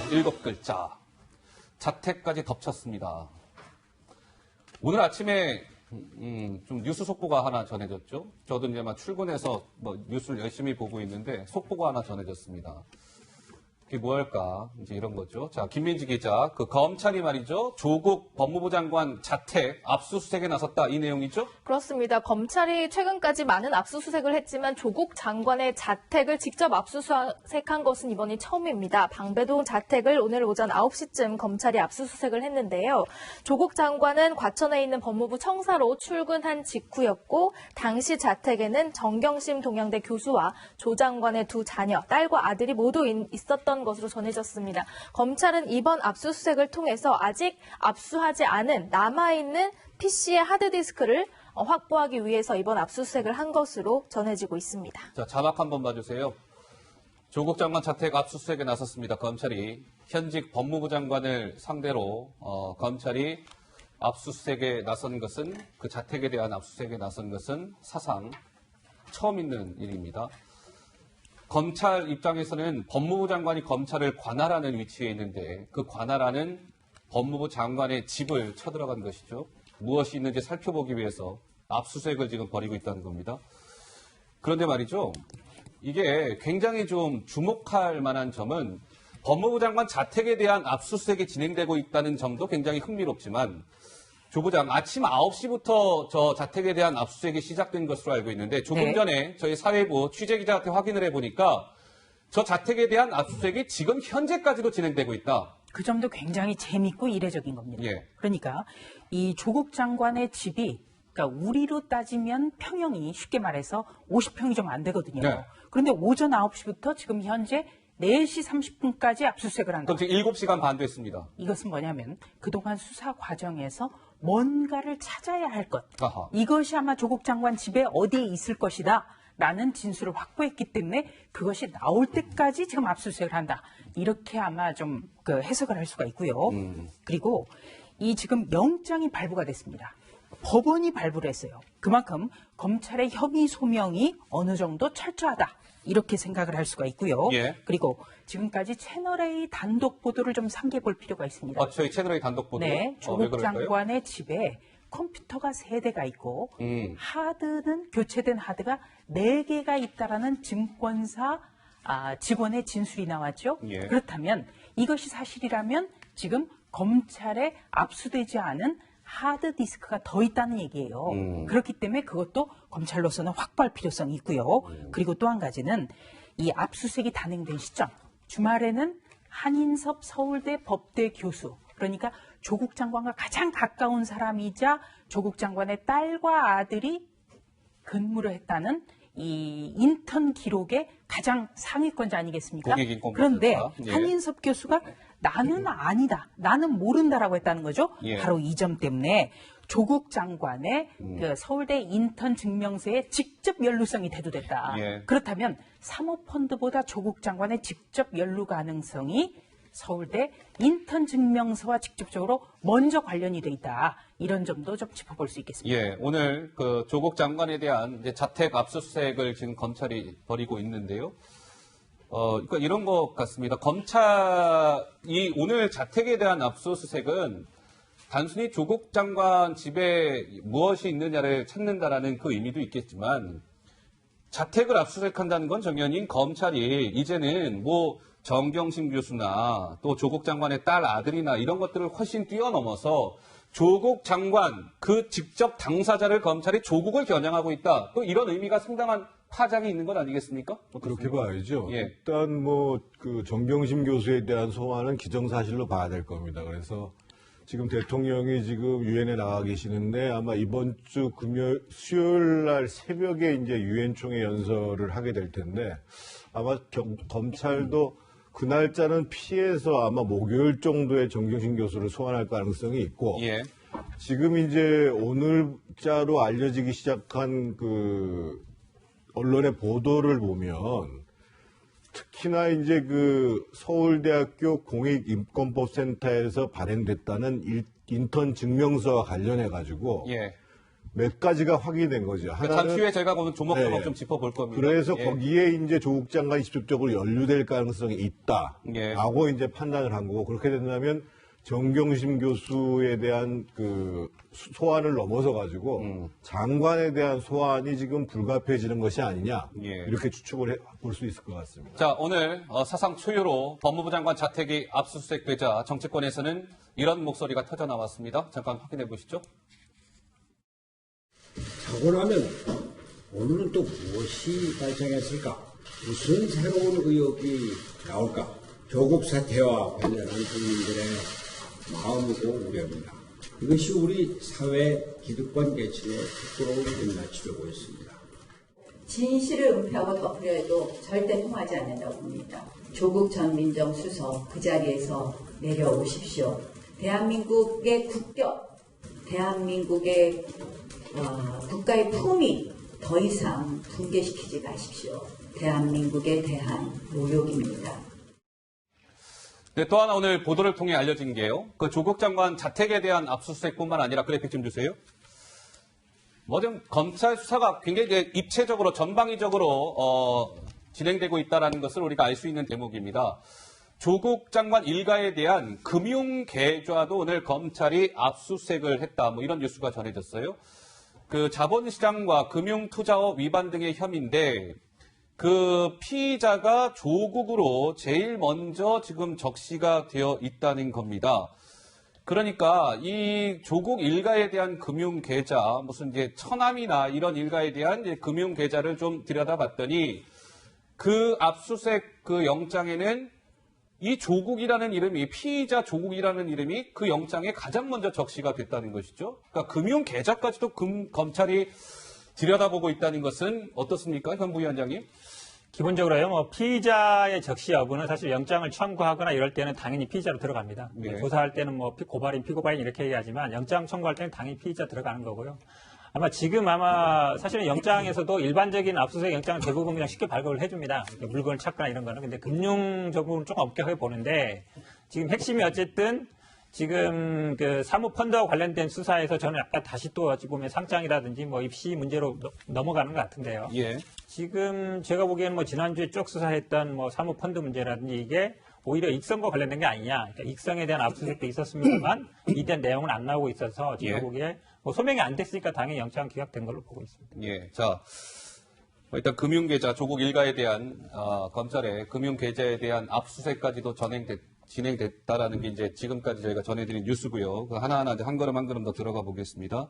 7글자. 자택까지 덮쳤습니다. 오늘 아침에 좀 뉴스 속보가 하나 전해졌죠. 저도 이제 막 출근해서 뉴스를 열심히 보고 있는데 속보가 하나 전해졌습니다. 그게 뭐할까? 이제 이런 거죠. 자, 김민지 기자, 검찰이 말이죠. 조국 법무부 장관 자택 압수수색에 나섰다. 이 내용이죠? 그렇습니다. 검찰이 최근까지 많은 압수수색을 했지만 조국 장관의 자택을 직접 압수수색한 것은 이번이 처음입니다. 방배동 자택을 오늘 오전 9시쯤 검찰이 압수수색을 했는데요. 조국 장관은 과천에 있는 법무부 청사로 출근한 직후였고 당시 자택에는 정경심 동양대 교수와 조 장관의 두 자녀, 딸과 아들이 모두 있었던 것으로 전해졌습니다. 검찰은 이번 압수수색을 통해서 아직 압수하지 않은 남아있는 PC의 하드디스크를 확보하기 위해서 이번 압수수색을 한 것으로 전해지고 있습니다. 자, 자막 한번 봐주세요. 조국 장관 자택 압수수색에 나섰습니다. 검찰이 현직 법무부 장관을 상대로 검찰이 압수수색에 나선 것은 그 자택에 대한 압수수색에 나선 것은 사상 처음 있는 일입니다. 검찰 입장에서는 법무부 장관이 검찰을 관할하는 위치에 있는데 그 관할하는 법무부 장관의 집을 쳐들어간 것이죠. 무엇이 있는지 살펴보기 위해서 압수수색을 지금 벌이고 있다는 겁니다. 그런데 말이죠. 이게 굉장히 좀 주목할 만한 점은 법무부 장관 자택에 대한 압수수색이 진행되고 있다는 점도 굉장히 흥미롭지만 조 부장, 아침 9시부터 저 자택에 대한 압수수색이 시작된 것으로 알고 있는데 조금 전에 저희 사회부 취재기자한테 확인을 해보니까 저 자택에 대한 압수수색이 지금 현재까지도 진행되고 있다. 그 점도 굉장히 재밌고 이례적인 겁니다. 예. 그러니까 이 조국 장관의 집이 그러니까 우리로 따지면 평형이 쉽게 말해서 50평이 좀 안 되거든요. 네. 그런데 오전 9시부터 지금 현재 4시 30분까지 압수수색을 한다. 그럼 지금 7시간 반 됐습니다. 이것은 뭐냐면 그동안 수사 과정에서 뭔가를 찾아야 할 것. 아하. 이것이 아마 조국 장관 집에 어디에 있을 것이다. 라는 진술을 확보했기 때문에 그것이 나올 때까지 지금 압수수색을 한다. 이렇게 아마 좀 해석을 할 수가 있고요. 그리고 이 지금 영장이 발부가 됐습니다. 법원이 발부를 했어요. 그만큼 검찰의 혐의 소명이 어느 정도 철저하다. 이렇게 생각을 할 수가 있고요. 예. 그리고 지금까지 채널A 단독 보도를 좀 상기해 볼 필요가 있습니다. 저희 채널의 단독 보도. 네, 왜 조국 그럴까요? 장관의 집에 컴퓨터가 3대가 있고 하드는 교체된 하드가 4개가 있다라는 증권사 직원의 진술이 나왔죠. 예. 그렇다면 이것이 사실이라면 지금 검찰에 압수되지 않은 하드디스크가 더 있다는 얘기예요. 그렇기 때문에 그것도 검찰로서는 확보할 필요성이 있고요. 그리고 또 한 가지는 이 압수수색이 단행된 시점, 주말에는 한인섭 서울대 법대 교수, 그러니까 조국 장관과 가장 가까운 사람이자 조국 장관의 딸과 아들이 근무를 했다는 이 인턴 기록의 가장 상위권자 아니겠습니까? 그런데 예. 한인섭 교수가 나는 아니다, 나는 모른다라고 했다는 거죠. 예. 바로 이 점 때문에 조국 장관의 그 서울대 인턴 증명서에 직접 연루성이 대두됐다. 예. 그렇다면 사모펀드보다 조국 장관의 직접 연루 가능성이 서울대 인턴 증명서와 직접적으로 먼저 관련이 돼 있다. 이런 점도 좀 짚어볼 수 있겠습니다. 예, 오늘 조국 장관에 대한 이제 자택 압수수색을 지금 검찰이 벌이고 있는데요. 그러니까 이런 것 같습니다. 검찰이 오늘 자택에 대한 압수수색은 단순히 조국 장관 집에 무엇이 있느냐를 찾는다라는 그 의미도 있겠지만 자택을 압수수색한다는 건 정연인 검찰이 이제는 정경심 교수나 또 조국 장관의 딸 아들이나 이런 것들을 훨씬 뛰어넘어서 조국 장관 그 직접 당사자를 검찰이 조국을 겨냥하고 있다. 또 이런 의미가 상당한 파장이 있는 것 아니겠습니까? 그렇게 봐야죠. 예. 일단 정경심 교수에 대한 소환은 기정사실로 봐야 될 겁니다. 그래서 지금 대통령이 지금 유엔에 나가 계시는데 아마 이번 주 수요일 날 새벽에 이제 유엔 총회 연설을 하게 될 텐데 아마 검찰도 그 날짜는 피해서 아마 목요일 정도에 정경심 교수를 소환할 가능성이 있고 예. 지금 이제 오늘자로 알려지기 시작한 언론의 보도를 보면 특히나 이제 서울대학교 공익인권법센터에서 발행됐다는 인턴 증명서와 관련해 가지고 예. 몇 가지가 확인된 거죠. 그러니까 잠시 후에 저희가 오늘 조목조목 네. 좀 짚어볼 겁니다. 그래서 예. 거기에 이제 조국 장관이 직접적으로 연루될 가능성이 예. 있다라고 이제 판단을 한 거고 그렇게 된다면 정경심 교수에 대한 그 소환을 넘어서 가지고 장관에 대한 소환이 지금 불가피해지는 것이 아니냐 예. 이렇게 추측을 볼 수 있을 것 같습니다. 자, 오늘 사상 초유로 법무부 장관 자택이 압수수색되자 정치권에서는 이런 목소리가 터져 나왔습니다. 잠깐 확인해 보시죠. 사고 나면 오늘은 또 무엇이 발생했을까? 무슨 새로운 의혹이 나올까? 조국 사태와 관련한 국민들의 마음이고 우려입니다. 이것이 우리 사회 기득권 계층의 부끄러운 입맞추려 보였습니다. 진실을 은폐하고 덮으려 해도 절대 통하지 않는다고 봅니다. 조국 전 민정수석 그 자리에서 내려오십시오. 대한민국의 국격, 대한민국의 국가의 품위 더 이상 붕괴시키지 마십시오. 대한민국에 대한 모욕입니다. 네, 또 하나 오늘 보도를 통해 알려진 게요. 그 조국 장관 자택에 대한 압수수색뿐만 아니라 그래픽 좀 주세요. 뭐 좀 검찰 수사가 굉장히 이제 입체적으로 전방위적으로 진행되고 있다는 것을 우리가 알 수 있는 대목입니다. 조국 장관 일가에 대한 금융 계좌도 오늘 검찰이 압수수색을 했다. 뭐 이런 뉴스가 전해졌어요. 그 자본시장과 금융투자업 위반 등의 혐의인데 그 피의자가 조국으로 제일 먼저 지금 적시가 되어 있다는 겁니다. 그러니까 이 조국 일가에 대한 금융 계좌, 무슨 이제 처남이나 이런 일가에 대한 이제 금융 계좌를 좀 들여다봤더니 그 압수수색 그 영장에는 이 조국이라는 이름이, 피의자 조국이라는 이름이 그 영장에 가장 먼저 적시가 됐다는 것이죠. 그러니까 금융 계좌까지도 검찰이 들여다보고 있다는 것은 어떻습니까, 현 부위원장님? 기본적으로요, 뭐 피의자의 적시 여부는 사실 영장을 청구하거나 이럴 때는 당연히 피의자로 들어갑니다. 네. 조사할 때는 뭐 고발인, 피고발인 이렇게 얘기하지만 영장 청구할 때는 당연히 피의자 들어가는 거고요. 아마 사실은 영장에서도 일반적인 압수수색 영장은 대부분 그냥 쉽게 발급을 해줍니다. 물건을 찾거나 이런 거는. 근데 금융적으로는 조금 엄격하게 보는데 지금 핵심이 어쨌든 지금 그 사모펀드와 관련된 수사에서 저는 약간 다시 또 어찌 보면 상장이라든지 뭐 입시 문제로 넘어가는 것 같은데요. 예. 지금 제가 보기에는 뭐 지난주에 쭉 수사했던 뭐 사모펀드 문제라든지 이게 오히려 익성과 관련된 게 아니냐. 그러니까 익성에 대한 압수수색도 있었습니다만 이된 내용은 안 나오고 있어서 제가 예. 보기에 뭐 소명이 안 됐으니까 당연히 영장 기각된 걸로 보고 있습니다. 예. 자, 일단 금융계좌, 조국 일가에 대한, 검찰의 금융계좌에 대한 압수수색까지도 진행됐다라는 게 이제 지금까지 저희가 전해드린 뉴스고요. 그 하나하나 이제 한 걸음 한 걸음 더 들어가 보겠습니다.